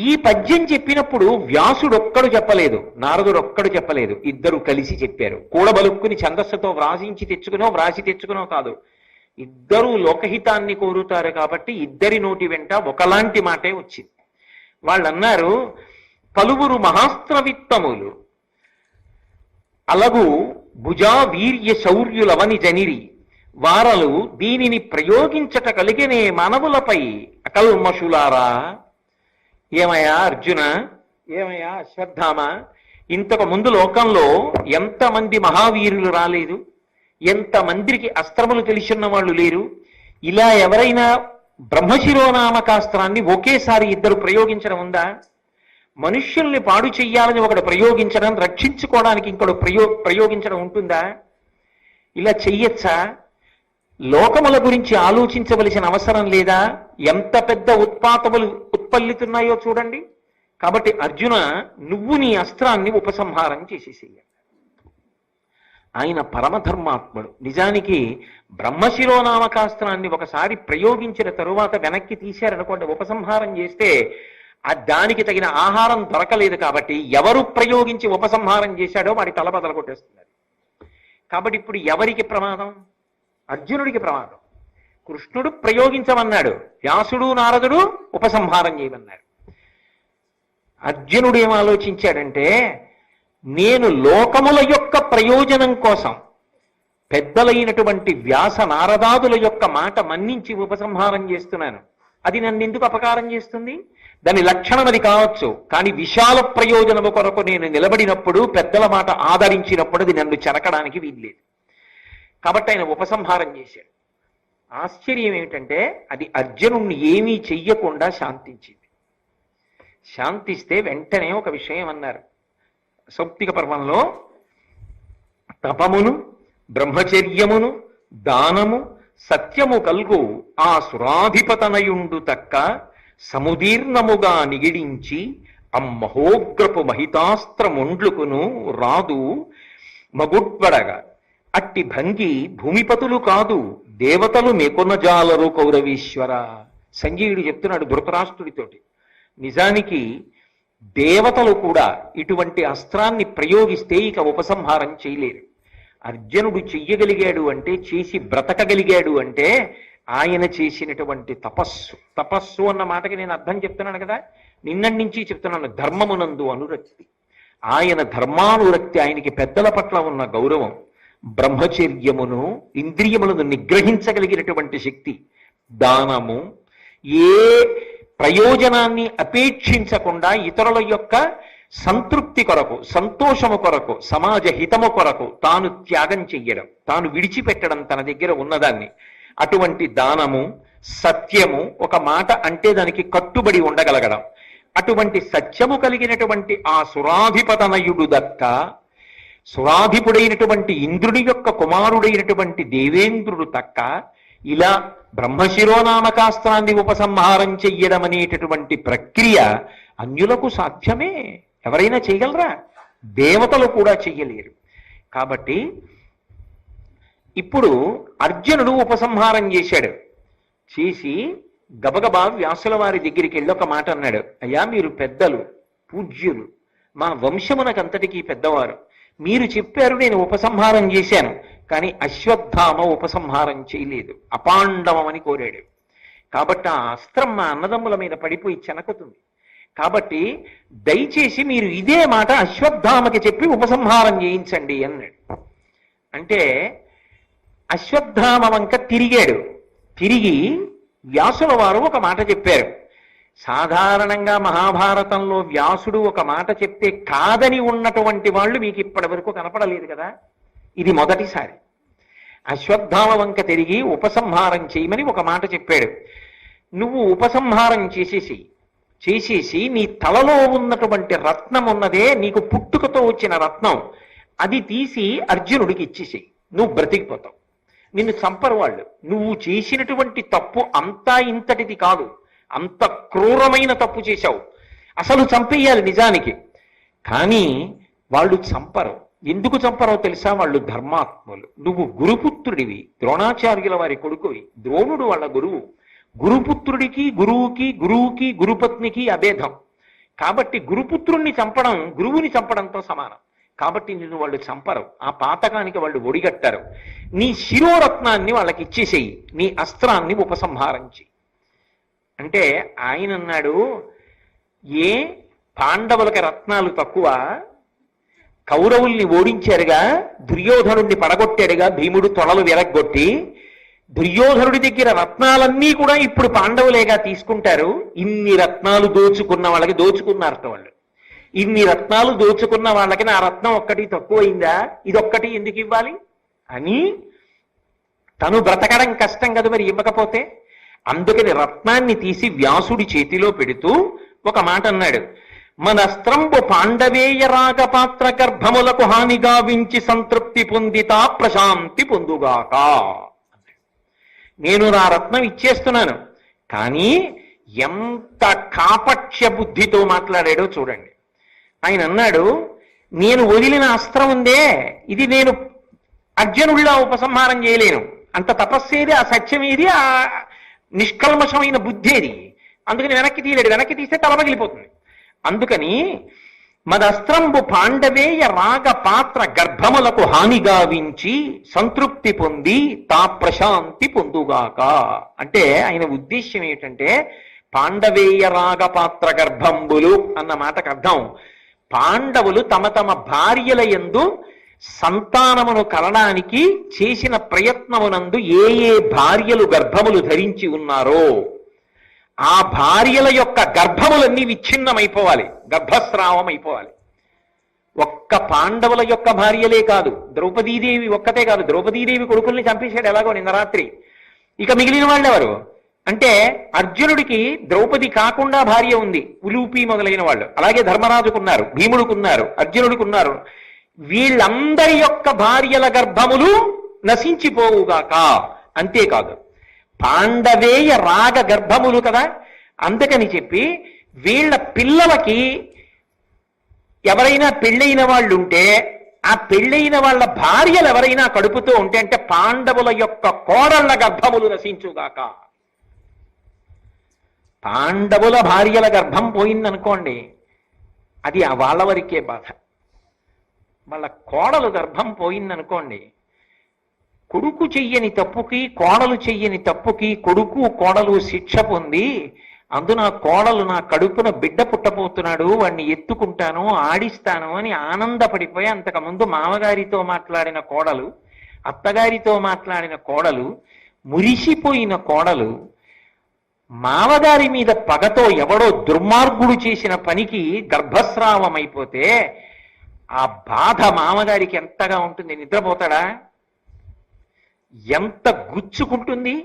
Speaker 1: ఈ పద్యం చెప్పినప్పుడు వ్యాసుడొక్కడు చెప్పలేదు, నారదుడొక్కడు చెప్పలేదు, ఇద్దరు కలిసి చెప్పారు. కూడబలుక్కుని ఛందస్సుతో వ్రాసి తెచ్చుకునో కాదు, ఇద్దరూ లోకహితాన్ని కోరుతారు కాబట్టి ఇద్దరి నోటి వెంట ఒకలాంటి మాటే వచ్చింది. వాళ్ళు అన్నారు, పలువురు మహాస్త్రవిత్తములు అలగు భుజా వీర్య శౌర్యులవని జనిరి వారలు దీనిని ప్రయోగించట కలిగినే మానవులపై అకల్మషులారా. ఏమయ్యా అర్జున, ఏమయ్యా అశ్వత్థామ, ఇంతకు ముందు లోకంలో ఎంతమంది మహావీరులు రాలేదు, ఎంతమందికి అస్త్రములు తెలిసిన వాళ్ళు లేరు. ఇలా ఎవరైనా బ్రహ్మశిరోనామకాస్త్రాన్ని ఒకేసారి ఇద్దరు ప్రయోగించడం ఉందా? మనుష్యుల్ని పాడు చెయ్యాలని ఒకడు ప్రయోగించడం, రక్షించుకోవడానికి ఇంకొకడు ప్రయోగించడం ఉంటుందా? ఇలా చెయ్యొచ్చా? లోకముల గురించి ఆలోచించవలసిన అవసరం లేదా? ఎంత పెద్ద ఉత్పాతములు ఉత్పల్లితున్నాయో చూడండి. కాబట్టి అర్జున, నువ్వు నీ అస్త్రాన్ని ఉపసంహారం చేసేసేయ. ఆయన పరమధర్మాత్ముడు. నిజానికి బ్రహ్మశిరోనామకాస్త్రాన్ని ఒకసారి ప్రయోగించిన తరువాత వెనక్కి తీశారనుకోండి, ఉపసంహారం చేస్తే దానికి తగిన ఆహారం దొరకలేదు కాబట్టి ఎవరు ప్రయోగించి ఉపసంహారం చేశాడో వాడి తల బదలు కొట్టేస్తున్నారు. కాబట్టి ఇప్పుడు ఎవరికి ప్రమాదం? అర్జునుడికి ప్రమాదం. కృష్ణుడు ప్రయోగించమన్నాడు, వ్యాసుడు నారదుడు ఉపసంహారం చేయమన్నాడు. అర్జునుడు ఏం ఆలోచించాడంటే, నేను లోకముల యొక్క ప్రయోజనం కోసం పెద్దలైనటువంటి వ్యాస నారదాదుల యొక్క మాట మన్నించి ఉపసంహారం చేస్తున్నాను. అది నన్ను ఎందుకు అపకారం చేస్తుంది? దాని లక్షణం అది కావచ్చు, కానీ విశాల ప్రయోజనము కొరకు నేను నిలబడినప్పుడు, పెద్దల మాట ఆదరించినప్పుడు అది నన్ను చెరకడానికి వీల్లేదు. కాబట్టి ఆయన ఉపసంహారం చేశాడు. ఆశ్చర్యం ఏమిటంటే, అది అర్జునుణ్ణి ఏమీ చెయ్యకుండా శాంతించింది. శాంతిస్తే వెంటనే ఒక విషయం అన్నారు సౌప్తిక పర్వంలో, తపమును బ్రహ్మచర్యమును దానము సత్యము కల్గు ఆ సురాధిపతనయుండు తక్క సముదీర్ణముగా నిగిడించి అమ్మహోగ్రపు మహితాస్త్రముండ్లుకును రాదు మగుడ్బడగా అట్టి భంగి భూమిపతులు కాదు దేవతలు మెకొనజాలరు కౌరవీశ్వర. సంజయుడు చెప్తున్నాడు ధృతరాష్ట్రుడితోటి, నిజానికి దేవతలు కూడా ఇటువంటి అస్త్రాన్ని ప్రయోగిస్తే ఇక ఉపసంహారం చేయలేరు. అర్జునుడు చెయ్యగలిగాడు అంటే, చేసి బ్రతకగలిగాడు అంటే ఆయన చేసినటువంటి తపస్సు. తపస్సు అన్న మాటకి నేను అర్థం చెప్తున్నాను కదా, నిన్నటి నుంచి చెప్తున్నాను, ధర్మమునందు అనురక్తి. ఆయన ధర్మానురక్తి, ఆయనకి పెద్దల పట్ల ఉన్న గౌరవం, బ్రహ్మచర్యమును ఇంద్రియములను నిగ్రహించగలిగినటువంటి శక్తి, దానము, ఏ ప్రయోజనాన్ని అపేక్షించకుండా ఇతరుల యొక్క సంతృప్తి కొరకు, సంతోషము కొరకు, సమాజ హితము కొరకు తాను త్యాగం చెయ్యడం, తాను విడిచిపెట్టడం తన దగ్గర ఉన్నదాన్ని. అటువంటి దానము, సత్యము, ఒక మాట అంటే దానికి కట్టుబడి ఉండగలగడం, అటువంటి సత్యము కలిగినటువంటి ఆ సురాధిపతనయుడు దక్క, సురాధిపుడైనటువంటి ఇంద్రుడి యొక్క కుమారుడైనటువంటి దేవేంద్రుడు తక్క ఇలా బ్రహ్మశిరోనామకాస్త్రాన్ని ఉపసంహారం చెయ్యడం అనేటటువంటి ప్రక్రియ అన్యులకు సాధ్యమే. ఎవరైనా చేయగలరా? దేవతలు కూడా చెయ్యలేరు. కాబట్టి ఇప్పుడు అర్జునుడు ఉపసంహారం చేశాడు. చేసి గబగబా వ్యాసుల వారి దగ్గరికి వెళ్ళి ఒక మాట అన్నాడు, అయ్యా మీరు పెద్దలు, పూజ్యులు, మా వంశమునకంతటికీ పెద్దవారు, మీరు చెప్పారు, నేను ఉపసంహారం చేశాను, కానీ అశ్వత్థామ ఉపసంహారం చేయలేదు, అపాండవమని కోరాడు. కాబట్టి ఆ అస్త్రం మా అన్నదమ్ముల మీద పడిపోయి చెనకుతుంది. కాబట్టి దయచేసి మీరు ఇదే మాట అశ్వత్థామకి చెప్పి ఉపసంహారం చేయించండి అన్నాడు. అంటే అశ్వత్థామ వంక తిరిగాడు. తిరిగి వ్యాసుల వారు ఒక మాట చెప్పారు. సాధారణంగా మహాభారతంలో వ్యాసుడు ఒక మాట చెప్తే కాదని ఉన్నటువంటి వాళ్ళు మీకు ఇప్పటి వరకు కనపడలేదు కదా, ఇది మొదటిసారి. అశ్వత్థామ వంక తిరిగి ఉపసంహారం చేయమని ఒక మాట చెప్పాడు. నువ్వు ఉపసంహారం చేసేసి నీ తలలో ఉన్నటువంటి రత్నం ఉన్నదే, నీకు పుట్టుకతో వచ్చిన రత్నం, అది తీసి అర్జునుడికి ఇచ్చేసేయి, నువ్వు బ్రతికిపోతావు. నిన్ను చంపరు వాళ్ళు. నువ్వు చేసినటువంటి తప్పు అంతా ఇంతటిది కాదు, అంత క్రూరమైన తప్పు చేశావు, అసలు చంపేయాలి నిజానికి. కానీ వాళ్ళు చంపరు. ఎందుకు చంపరో తెలుసా? వాళ్ళు ధర్మాత్ములు. నువ్వు గురుపుత్రుడివి, ద్రోణాచార్యుల వారి కొడుకువి, ద్రోణుడు వాళ్ళ గురువు. గురుపుత్రుడికి గురువుకి, గురువుకి గురుపత్నికి అభేదం. కాబట్టి గురుపుత్రుణ్ణి చంపడం గురువుని చంపడంతో సమానం. కాబట్టి నిన్ను వాళ్ళు చంపరు, ఆ పాతకానికి వాళ్ళు ఒడిగట్టారు. నీ శిరోరత్నాన్ని వాళ్ళకి ఇచ్చేసేయి, నీ అస్త్రాన్ని ఉపసంహారించి. అంటే ఆయన అన్నాడు, ఏ పాండవులకి రత్నాలు తక్కువ? కౌరవుల్ని ఓడించారుగా, దుర్యోధనుడిని పడగొట్టాడుగా భీముడు తొడలు విరగ్గొట్టి. దుర్యోధనుడి దగ్గర రత్నాలన్నీ కూడా ఇప్పుడు పాండవులేగా తీసుకుంటారు. ఇన్ని రత్నాలు దోచుకున్న వాళ్ళకి దోచుకున్నారట వాళ్ళు. ఇన్ని రత్నాలు దోచుకున్న వాళ్ళకి నా రత్నం ఒక్కటి తక్కువైందా, ఇదొక్కటి ఎందుకు ఇవ్వాలి అని తను బ్రతకడం కష్టం కదా మరి ఇవ్వకపోతే. అందుకని రత్నాన్ని తీసి వ్యాసుడి చేతిలో పెడుతూ ఒక మాట అన్నాడు, మనస్త్రంబు పాండవేయ రాగపాత్ర గర్భములకు హానిగా వించి సంతృప్తి పొందితా ప్రశాంతి పొందుగాక. నేను నా రత్నం ఇచ్చేస్తున్నాను, కానీ ఎంత కాపక్ష్య బుద్ధితో మాట్లాడాడో చూడండి. ఆయన అన్నాడు, నేను వదిలిన అస్త్రం ఉందే, ఇది నేను అర్జునుడిలా ఉపసంహారం చేయలేను. అంత తపస్సేది, ఆ సత్యమేది, ఆ నిష్కల్మషమైన బుద్ధేది. అందుకని వెనక్కి తీయలేడు, వెనక్కి తీస్తే తల పగిలిపోతుంది. అందుకని మదస్త్రంబు పాండవేయ రాగ పాత్ర గర్భములకు హాని గావించి సంతృప్తి పొంది తా ప్రశాంతి పొందుగాక. అంటే ఆయన ఉద్దేశ్యం ఏమిటంటే పాండవేయ రాగ పాత్ర గర్భంబులు అన్న మాటకు అర్థం పాండవులు తమ తమ భార్యల యందు సంతానమును కలడానికి చేసిన ప్రయత్నమునందు ఏ ఏ భార్యలు గర్భములు ధరించి ఉన్నారో ఆ భార్యల యొక్క గర్భములన్నీ విచ్ఛిన్నమైపోవాలి, గర్భస్రావం అయిపోవాలి. ఒక్క పాండవుల యొక్క భార్యలే కాదు, ద్రౌపదీదేవి ఒక్కతే కాదు, ద్రౌపదీదేవి కొడుకుల్ని చంపేశాడు ఎలాగో నిన్న రాత్రి. ఇక మిగిలిన వాళ్ళు ఎవరు అంటే అర్జునుడికి ద్రౌపది కాకుండా భార్య ఉంది, ఉలూపి మొదలైన వాళ్ళు. అలాగే ధర్మరాజుకున్నారు, భీముడికున్నారు, అర్జునుడికున్నారు. వీళ్ళందరి యొక్క భార్యల గర్భములు నశించిపోవుగాక. అంతేకాదు పాండవేయ రాగ గర్భములు కదా, అందుకని చెప్పి వీళ్ళ పిల్లలకి ఎవరైనా పెళ్ళైన వాళ్ళు ఉంటే ఆ పెళ్ళైన వాళ్ళ భార్యలు ఎవరైనా కడుపుతూ ఉంటే అంటే పాండవుల యొక్క కోడళ్ల గర్భములు నశించుగాక. పాండవుల భార్యల గర్భం పోయిందనుకోండి, అది వాళ్ళ వరకే బాధ. వాళ్ళ కోడలు గర్భం పోయిందనుకోండి, కొడుకు చెయ్యని తప్పుకి కోడలు చెయ్యని తప్పుకి కొడుకు కోడలు శిక్ష పొంది అందున కోడలు నా కడుపున బిడ్డ పుట్టబోతున్నాడు, వాడిని ఎత్తుకుంటాను ఆడిస్తాను అని ఆనందపడిపోయి అంతకుముందు మామగారితో మాట్లాడిన కోడలు, అత్తగారితో మాట్లాడిన కోడలు, మురిసిపోయిన కోడలు మామగారి మీద పగతో ఎవడో దుర్మార్గుడు చేసిన పనికి గర్భస్రావం అయిపోతే ఆ బాధ మామగారికి ఎంతగా ఉంటుంది. నిద్రపోతాడా? ఎంత గుచ్చుకుంటుంది.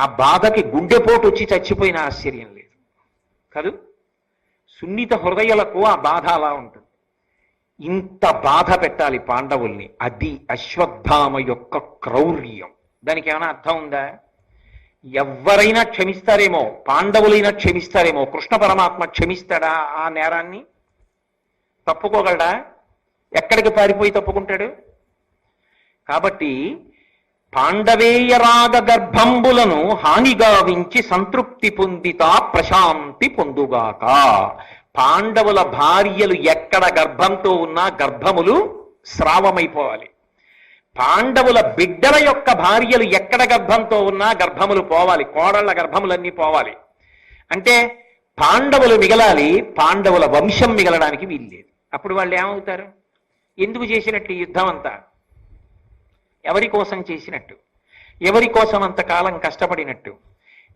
Speaker 1: ఆ బాధకి గుండెపోటు వచ్చి చచ్చిపోయిన ఆశ్చర్యం లేదు కాదు. సున్నిత హృదయాలకు ఆ బాధ అలా ఉంటుంది. ఇంత బాధ పెట్టాలి పాండవుల్ని. అది అశ్వత్థామ యొక్క క్రౌర్యం. దానికి ఏమైనా అర్థం ఉందా? ఎవరైనా క్షమిస్తారేమో, పాండవులైనా క్షమిస్తారేమో, కృష్ణ పరమాత్మ క్షమిస్తాడా ఆ నేరాన్ని? తప్పుకోగలడా? ఎక్కడికి పారిపోయి తప్పుకుంటాడు? కాబట్టి పాండవేయ రాగ గర్భంబులను హానిగావించి సంతృప్తి పొందితా ప్రశాంతి పొందుగాక. పాండవుల భార్యలు ఎక్కడ గర్భంతో ఉన్నా గర్భములు స్రావమైపోవాలి. పాండవుల బిడ్డల యొక్క భార్యలు ఎక్కడ గర్భంతో ఉన్నా గర్భములు పోవాలి, కోడళ్ల గర్భములన్నీ పోవాలి. అంటే పాండవులు మిగలాలి, పాండవుల వంశం మిగలడానికి వీల్లేదు. అప్పుడు వాళ్ళు ఏమవుతారు? ఎందుకు చేసినట్టు ఈ యుద్ధం అంతా? ఎవరి కోసం చేసినట్టు? ఎవరి కోసం అంతకాలం కష్టపడినట్టు?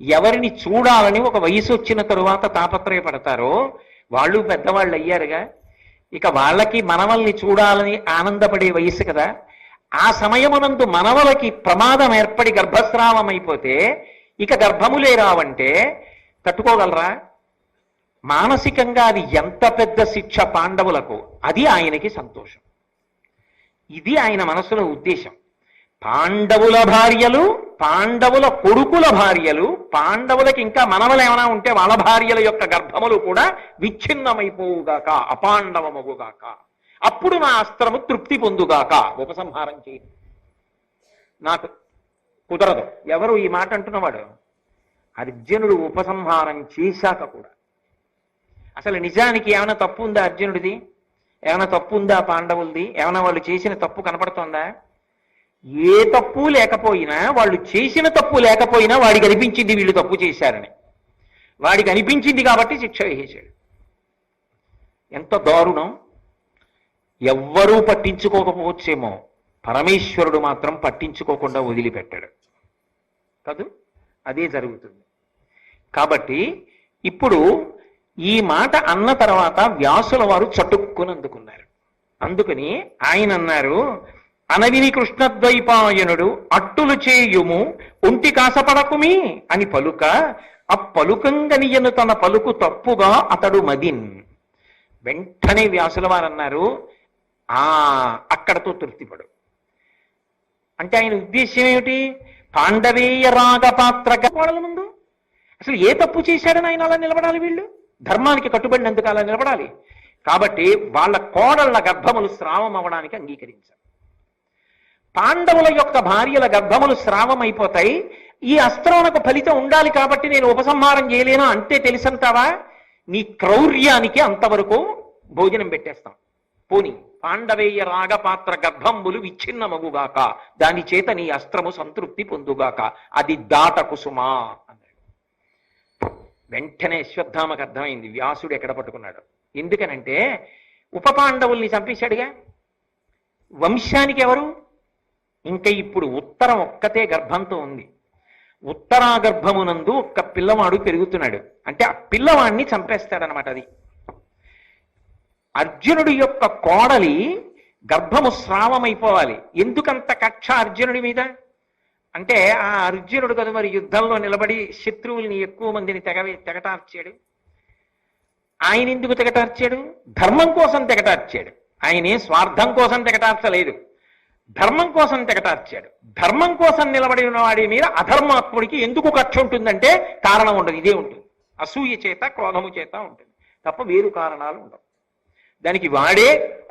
Speaker 1: ఎవరిని చూడాలని ఒక వయసు వచ్చిన తరువాత తాపత్రయపడతారో వాళ్ళు పెద్దవాళ్ళు అయ్యారుగా. ఇక వాళ్ళకి మనవల్ని చూడాలని ఆనందపడే వయసు కదా. ఆ సమయమునందు మనవలకి ప్రమాదం ఏర్పడి గర్భస్రావం అయిపోతే ఇక గర్భములే రావంటే తట్టుకోగలరా? మానసికంగా అది ఎంత పెద్ద శిక్ష పాండవులకు. అది ఆయనకి సంతోషం. ఇది ఆయన మనసులో ఉద్దేశం. పాండవుల భార్యలు, పాండవుల కొడుకుల భార్యలు, పాండవులకి ఇంకా మనవలు ఏమైనా ఉంటే వాళ్ళ భార్యల యొక్క గర్భములు కూడా విచ్ఛిన్నమైపోవుగాక, అపాండవమగుగాక. అప్పుడు నా అస్త్రము తృప్తి పొందుగాక. ఉపసంహారం చేయి. నాకు కుదరదు. ఎవరు ఈ మాట అంటున్నవాడు? అర్జునుడు ఉపసంహారం చేశాక కూడా. అసలు నిజానికి ఏమైనా తప్పు ఉందా అర్జునుడిది? ఏమైనా తప్పు ఉందా పాండవులది? ఏమైనా వాళ్ళు చేసిన తప్పు కనపడుతోందా? ఏ తప్పు లేకపోయినా, వాళ్ళు చేసిన తప్పు లేకపోయినా వాడికి అనిపించింది వీళ్ళు తప్పు చేశారని. వాడికి అనిపించింది కాబట్టి శిక్ష వేసేశాడు. ఎంత దారుణం! ఎవ్వరూ పట్టించుకోకపోవచ్చేమో, పరమేశ్వరుడు మాత్రం పట్టించుకోకుండా వదిలిపెట్టాడు కాదు. అదే జరుగుతుంది. కాబట్టి ఇప్పుడు ఈ మాట అన్న తర్వాత వ్యాసుల వారు చటుక్కుని అందుకున్నారు. అందుకని ఆయన అన్నారు, అనవిని కృష్ణద్వైపాయనుడు అట్టులు చేయుము ఒంటి కాసపడకుమి అని పలుక, ఆ పలుకంగనియను తన పలుకు తప్పుగా అతడు మదిన్. వెంటనే వ్యాసుల వారు అన్నారు, అక్కడతో తృప్తిపడు. అంటే ఆయన ఉద్దేశ్యం ఏమిటి? పాండవేయ రాగపాత్ర వాళ్ళ ముందు అసలు ఏ తప్పు చేశాడని ఆయన అలా నిలబడాలి? వీళ్ళు ధర్మానికి కట్టుబడినందుకు అలా నిలబడాలి. కాబట్టి వాళ్ళ కోడళ్ల గర్భములు స్రావం అవ్వడానికి అంగీకరించారు. పాండవుల యొక్క భార్యల గర్భములు స్రావం అయిపోతాయి. ఈ అస్త్రానికి ఫలితం ఉండాలి కాబట్టి నేను ఉపసంహారం చేయలేను అంటే తెలుసంటావా? నీ క్రౌర్యానికి అంతవరకు భోజనం పెట్టేస్తాం. పోని పాండవేయ రాగపాత్ర గర్భంబులు విచ్ఛిన్నమగుగాక, దాని చేత నీ అస్త్రము సంతృప్తి పొందుగాక, అది దాటకు సుమా అన్నాడు. వెంటనే అశ్వత్థామకు అర్థమైంది వ్యాసుడు ఎక్కడ పట్టుకున్నాడు. ఎందుకనంటే ఉప పాండవుల్ని చంపేశాడుగా, వంశానికి ఎవరు? ఇంకా ఇప్పుడు ఉత్తరం ఒక్కతే గర్భంతో ఉంది. ఉత్తరా గర్భమునందు ఒక్క పిల్లవాడు పెరుగుతున్నాడు అంటే ఆ పిల్లవాడిని చంపేస్తాడనమాట. అది అర్జునుడి యొక్క కోడలి గర్భము స్రావమైపోవాలి. ఎందుకంత కక్ష అర్జునుడి మీద అంటే ఆ అర్జునుడు కదా మరి యుద్ధంలో నిలబడి శత్రువుల్ని ఎక్కువ మందిని తెగటార్చాడు. ఆయన ఎందుకు తెగటార్చాడు? ధర్మం కోసం తెగటార్చాడు. ఆయనే స్వార్థం కోసం తెగటార్చలేదు, ధర్మం కోసం తెగటార్చాడు. ధర్మం కోసం నిలబడిన వాడి మీద అధర్మాత్ముడికి ఎందుకు కక్ష ఉంటుందంటే కారణం ఉండదు, ఇదే ఉంటుంది. అసూయ చేత క్రోధము చేత ఉంటుంది తప్ప వేరు కారణాలు ఉండవు. దానికి వాడే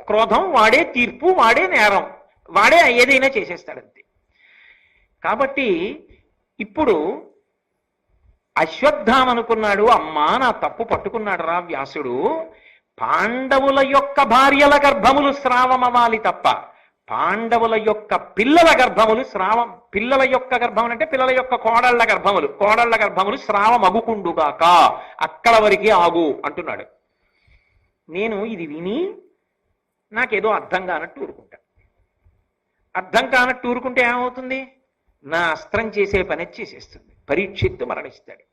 Speaker 1: క్రోధం, వాడే తీర్పు, వాడే నేరం, వాడే ఏదైనా చేసేస్తాడంతే. కాబట్టి ఇప్పుడు అశ్వత్థామనుకున్నాడు, అమ్మా నా తప్పు పట్టుకున్నాడు రా వ్యాసుడు, పాండవుల యొక్క భార్యల గర్భములు స్రావమవ్వాలి తప్ప పాండవుల యొక్క పిల్లల గర్భములు స్రావం, పిల్లల యొక్క గర్భములు అంటే పిల్లల యొక్క కోడళ్ల గర్భములు స్రావం అగుకుండుగాక, అక్కడ వరకే ఆగు అంటున్నాడు. నేను ఇది విని నాకేదో అర్థం కానట్టు ఊరుకుంటా. అర్థం కానట్టు ఊరుకుంటే ఏమవుతుంది? నా అస్త్రం చేసే పని చేసేస్తుంది. పరీక్షిత్తు మరణిస్తాడు.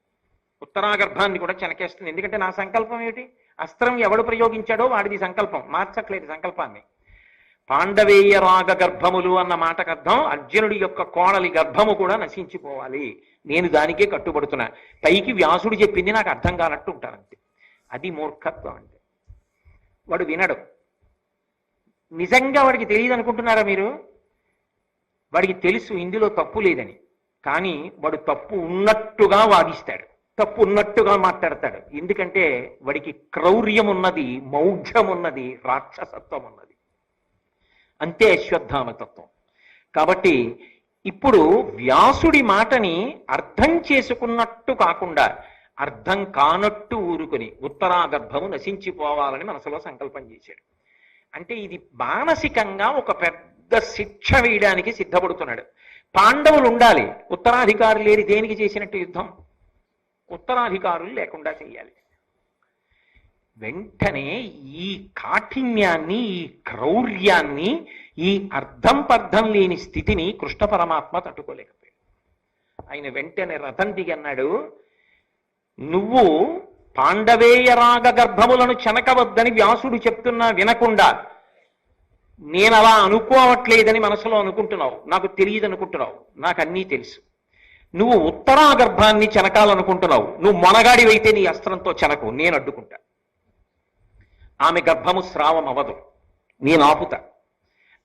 Speaker 1: ఉత్తరాగర్భాన్ని కూడా చెనకేస్తుంది. ఎందుకంటే నా సంకల్పం ఏమిటి? అస్త్రం ఎవడు ప్రయోగించాడో వాడిది సంకల్పం, మార్చట్లేదు సంకల్పాన్ని. పాండవేయ రాగ గర్భములు అన్న మాటకు అర్థం అర్జునుడి యొక్క కోడలి గర్భము కూడా నశించిపోవాలి. నేను దానికే కట్టుబడుతున్నా. పైకి వ్యాసుడు చెప్పింది నాకు అర్థం కానట్టు ఉంటారంతే. అది మూర్ఖత్వం అంటే. వాడు వినడు. నిజంగా వాడికి తెలియదు అనుకుంటున్నారా మీరు? వాడికి తెలుసు ఇందులో తప్పు లేదని, కానీ వాడు తప్పు ఉన్నట్టుగా వాదిస్తాడు, తప్పు ఉన్నట్టుగా మాట్లాడతాడు. ఎందుకంటే వాడికి క్రౌర్యం ఉన్నది, మౌఢ్యం ఉన్నది, రాక్షసత్వం ఉన్నది. అంతే అశ్వత్థామతత్వం. కాబట్టి ఇప్పుడు వ్యాసుడి మాటని అర్థం చేసుకున్నట్టు కాకుండా అర్థం కానట్టు ఊరుకొని ఉత్తరాగర్భము నశించిపోవాలని మనసులో సంకల్పం చేశాడు. అంటే ఇది మానసికంగా ఒక పెద్ద శిక్ష వేయడానికి సిద్ధపడుతున్నాడు. పాండవులు ఉండాలి, ఉత్తరాధికారులు లేని దేనికి చేసినట్టు యుద్ధం? ఉత్తరాధికారులు లేకుండా చేయాలి. వెంటనే ఈ కాఠిన్యాన్ని, ఈ క్రౌర్యాన్ని, ఈ అర్థం పర్థం లేని స్థితిని కృష్ణ పరమాత్మ తట్టుకోలేకపోయాడు. ఆయన వెంటనే రథం దిగన్నాడు, నువ్వు పాండవేయ రాగ గర్భములను చెనకవద్దని వ్యాసుడు చెప్తున్నా వినకుండా నేను అలా అనుకోవట్లేదని మనసులో అనుకుంటున్నావు, నాకు తెలియదు అనుకుంటున్నావు. నాకు అన్నీ తెలుసు. నువ్వు ఉత్తరా గర్భాన్ని చెనకాలనుకుంటున్నావు. నువ్వు మొనగాడివైతే నీ అస్త్రంతో చెనకు, నేను అడ్డుకుంటా. ఆమె గర్భము స్రావం అవ్వదు, నేను ఆపుతా.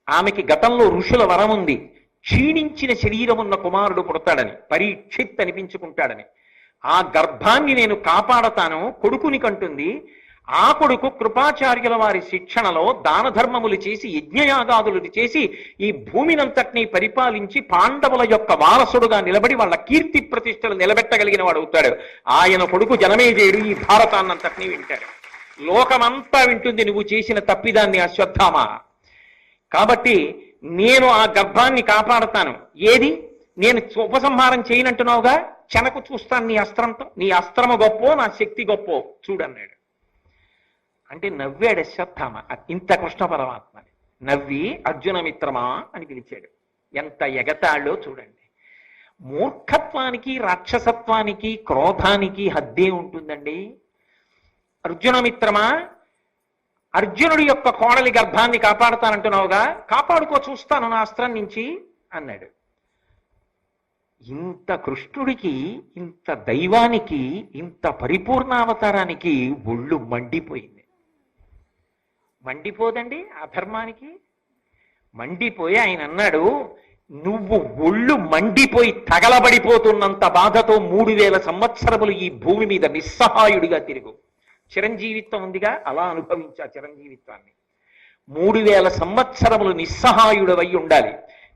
Speaker 1: ఆమెకి గతంలో ఋషుల వరం ఉంది, క్షీణించిన శరీరమున్న కుమారుడు పుడతాడని, పరీక్షిత్ అనిపించుకుంటాడని. ఆ గర్భాన్ని నేను కాపాడతాను, కొడుకుని కంటుంది. ఆ కొడుకు కృపాచార్యుల వారి శిక్షణలో దాన ధర్మములు చేసి యజ్ఞయాగాదులు చేసి ఈ భూమినంతటినీ పరిపాలించి పాండవుల యొక్క వారసుడుగా నిలబడి వాళ్ళ కీర్తి ప్రతిష్టలు నిలబెట్టగలిగిన వాడు అవుతాడు. ఆయన కొడుకు జనమేజయుడు ఈ భారతాన్నంతటినీ వింటాడు. లోకమంతా వింటుంది నువ్వు చేసిన తప్పిదాన్ని అశ్వత్థామ. కాబట్టి నేను ఆ గర్భాన్ని కాపాడతాను. ఏది? నేను ఉపసంహారం చేయనంటున్నావుగా, చెనకు చూస్తాను నీ అస్త్రంతో. నీ అస్త్రము గొప్పో, నా శక్తి గొప్పో చూడన్నాడు. అంటే నవ్వాడు అశ్వత్థామ. ఇంత కృష్ణ పరమాత్మని నవ్వి అర్జున మిత్రమా అని పిలిచాడు. ఎంత ఎగతాళ్ళో చూడండి. మూర్ఖత్వానికి, రాక్షసత్వానికి, క్రోధానికి హద్దే ఉంటుందండి. అర్జున మిత్రమా, అర్జునుడి యొక్క కోడలి గర్భాన్ని కాపాడుతానంటున్నావుగా, కాపాడుకో చూస్తాను నా అస్త్రం నుంచి అన్నాడు. ఇంత కృష్ణుడికి, ఇంత దైవానికి, ఇంత పరిపూర్ణావతారానికి ఒళ్ళు మండిపోయింది. మండిపోదండి అధర్మానికి? మండిపోయి ఆయన అన్నాడు, నువ్వు ఒళ్ళు మండిపోయి తగలబడిపోతున్నంత బాధతో 3000 సంవత్సరములు ఈ భూమి మీద నిస్సహాయుడిగా తిరుగు. చిరంజీవిత్వం ఉందిగా, అలా అనుభవించా చిరంజీవిత్వాన్ని. 3000 సంవత్సరములు నిస్సహాయుడవై ఉండాలి.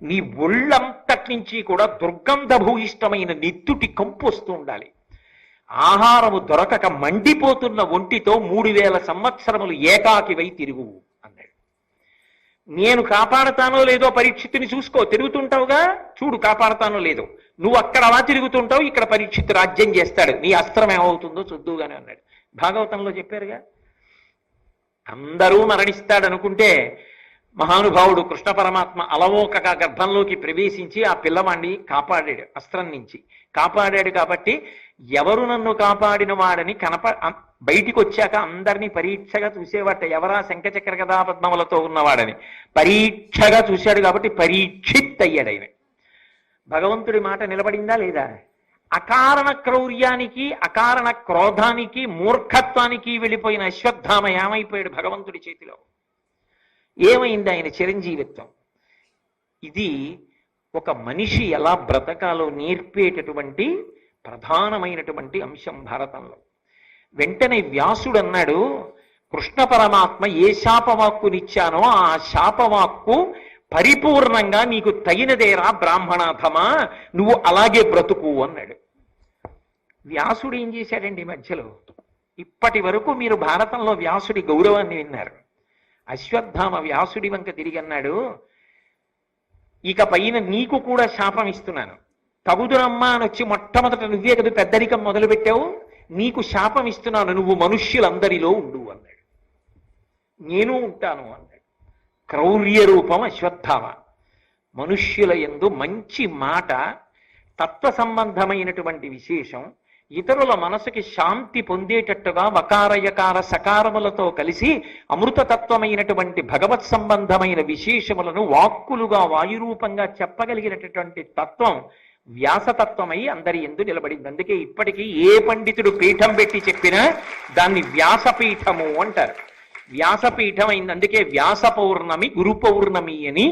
Speaker 1: నీ ఒళ్ళంతటి నుంచి కూడా దుర్గంధభూయిష్టమైన నెత్తుటి కంపు వస్తూ ఉండాలి. ఆహారము దొరకక మండిపోతున్న ఒంటితో 3000 సంవత్సరములు ఏకాకివై తిరుగువు అన్నాడు. నేను కాపాడతానో లేదో పరీక్షిత్తుని చూసుకో, తిరుగుతుంటావుగా, చూడు కాపాడతానో లేదో. నువ్వు అక్కడ అలా తిరుగుతుంటావు, ఇక్కడ పరీక్షిత్తు రాజ్యం చేస్తాడు, నీ అస్త్రం ఏమవుతుందో చూద్దుగానే అన్నాడు. భాగవతంలో చెప్పారుగా. అందరూ మరణిస్తాడనుకుంటే మహానుభావుడు కృష్ణ పరమాత్మ అలవోకగా గర్భంలోకి ప్రవేశించి ఆ పిల్లవాడిని కాపాడాడు, అస్త్రం నుంచి కాపాడాడు. కాబట్టి ఎవరు నన్ను కాపాడిన వాడని బయటికి వచ్చాక అందరినీ పరీక్షగా చూసేవాట, ఎవరా శంఖచక్ర గదా పద్మములతో ఉన్నవాడని పరీక్షగా చూశాడు. కాబట్టి పరీక్షిత్ అయ్యాడు ఆయన. భగవంతుడి మాట నిలబడిందా లేదా? అకారణ క్రౌర్యానికి, అకారణ క్రోధానికి, మూర్ఖత్వానికి వెళ్ళిపోయిన అశ్వత్థామ ఏమైపోయాడు భగవంతుడి చేతిలో? ఏమైంది ఆయన చిరంజీవిత్వం? ఇది ఒక మనిషి ఎలా బ్రతకాలో నేర్పేటటువంటి ప్రధానమైనటువంటి అంశం భారతంలో. వెంటనే వ్యాసుడు అన్నాడు, కృష్ణ పరమాత్మ ఏ శాపవాక్కునిచ్చానో ఆ శాపవాక్కు పరిపూర్ణంగా నీకు తగినదేరా బ్రాహ్మణాథమా, నువ్వు అలాగే బ్రతుకు అన్నాడు. వ్యాసుడు ఏం చేశాడండి మధ్యలో? ఇప్పటి వరకు మీరు భారతంలో వ్యాసుడి గౌరవాన్ని విన్నారు. అశ్వత్థామ వ్యాసుడి వంక తిరిగి అన్నాడు, ఇక పైన నీకు కూడా శాపం ఇస్తున్నాను. తగుదురమ్మా అని వచ్చి మొట్టమొదట నువ్వే కదా పెద్దరికం మొదలుపెట్టావు, నీకు శాపం ఇస్తున్నాను, నువ్వు మనుష్యులందరిలో ఉండు అన్నాడు. నేను ఉంటాను అన్నాడు. క్రౌర్య రూపం అశ్వత్థామ. మనుష్యుల యందు మంచి మాట, తత్వ సంబంధమైనటువంటి విశేషం, ఇతరుల మనసుకి శాంతి పొందేటట్టుగా వకారయకార సకారములతో కలిసి అమృతతత్వమైనటువంటి భగవత్ సంబంధమైన విశేషములను వాక్కులుగా వాయురూపంగా చెప్పగలిగినటువంటి తత్వం వ్యాసతత్వమై అందరి యందు నిలబడింది. అందుకే ఇప్పటికీ ఏ పండితుడు పీఠం పెట్టి చెప్పినా దాన్ని వ్యాసపీఠము అంటారు. వ్యాసపీఠం అయింది. అందుకే వ్యాస పౌర్ణమి, గురు పౌర్ణమి అని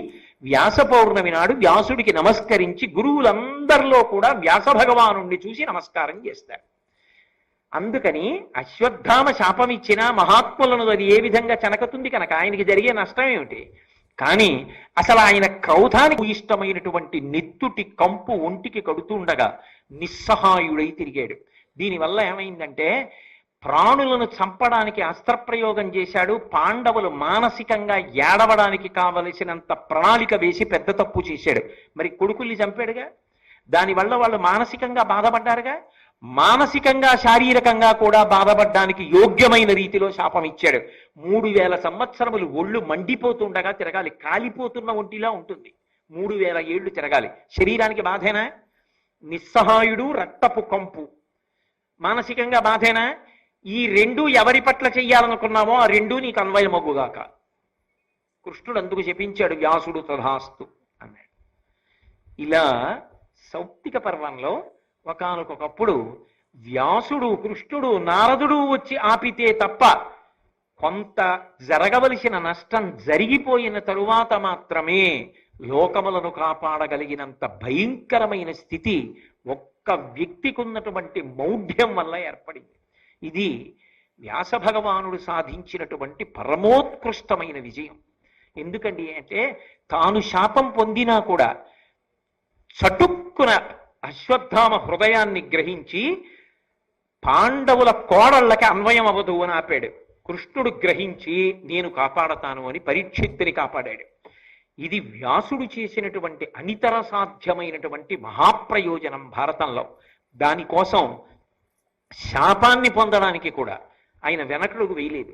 Speaker 1: వ్యాస పౌర్ణమి నాడు వ్యాసుడికి నమస్కరించి గురువులందరిలో కూడా వ్యాస భగవానుణ్ణి చూసి నమస్కారం చేస్తారు. అందుకని అశ్వత్థామ శాపం ఇచ్చినా మహాత్ములను అది ఏ విధంగా చెనకుతుంది కనుక ఆయనకి జరిగే నష్టం ఏమిటి? కానీ అసలు ఆయన క్రౌధానికి ఇష్టమైనటువంటి నెత్తుటి కంపు ఒంటికి కడుతుండగా నిస్సహాయుడై తిరిగాడు. దీనివల్ల ఏమైందంటే ప్రాణులను చంపడానికి అస్త్రప్రయోగం చేశాడు. పాండవులు మానసికంగా ఏడవడానికి కావలసినంత ప్రణాళిక వేసి పెద్ద తప్పు చేశాడు. మరి కొడుకుల్ని చంపాడుగా, దానివల్ల వాళ్ళు మానసికంగా బాధపడ్డారుగా. మానసికంగా శారీరకంగా కూడా బాధపడడానికి యోగ్యమైన రీతిలో శాపం ఇచ్చాడు. 3000 సంవత్సరములు ఒళ్ళు మండిపోతుండగా తిరగాలి. కాలిపోతున్న ఒంటిలా ఉంటుంది. 3000 ఏళ్లు తిరగాలి. శరీరానికి బాధేనా? నిస్సహాయుడు, రక్తపు కంపు మానసికంగా బాధేనా? ఈ రెండు ఎవరి పట్ల చెయ్యాలనుకున్నామో ఆ రెండు నీకు అన్వయమగుగాక. కృష్ణుడు అందుకు చెప్పించాడు, వ్యాసుడు తథాస్తు అన్నాడు. ఇలా సౌప్తిక పర్వంలో ఒకానొకప్పుడు వ్యాసుడు, కృష్ణుడు, నారదుడు వచ్చి ఆపితే తప్ప కొంత జరగవలసిన నష్టం జరిగిపోయిన తరువాత మాత్రమే లోకములను కాపాడగలిగినంత భయంకరమైన స్థితి ఒక్క వ్యక్తికి ఉన్నటువంటి మౌఢ్యం వల్ల ఏర్పడింది. ఇది వ్యాస భగవానుడు సాధించినటువంటి పరమోత్కృష్టమైన విజయం. ఎందుకండి అంటే తాను శాపం పొందినా కూడా చటుక్కున అశ్వత్థామ హృదయాన్ని గ్రహించి పాండవుల కోడళ్ళకి అన్వయం అవ్వదు అని ఆపాడు. కృష్ణుడు గ్రహించి నేను కాపాడతాను అని పరీక్షిత్తుని కాపాడాడు. ఇది వ్యాసుడు చేసినటువంటి అనితర సాధ్యమైనటువంటి మహాప్రయోజనం భారతంలో. దానికోసం శాపాన్ని పొందడానికి కూడా ఆయన వెనకడుగు వేయలేదు.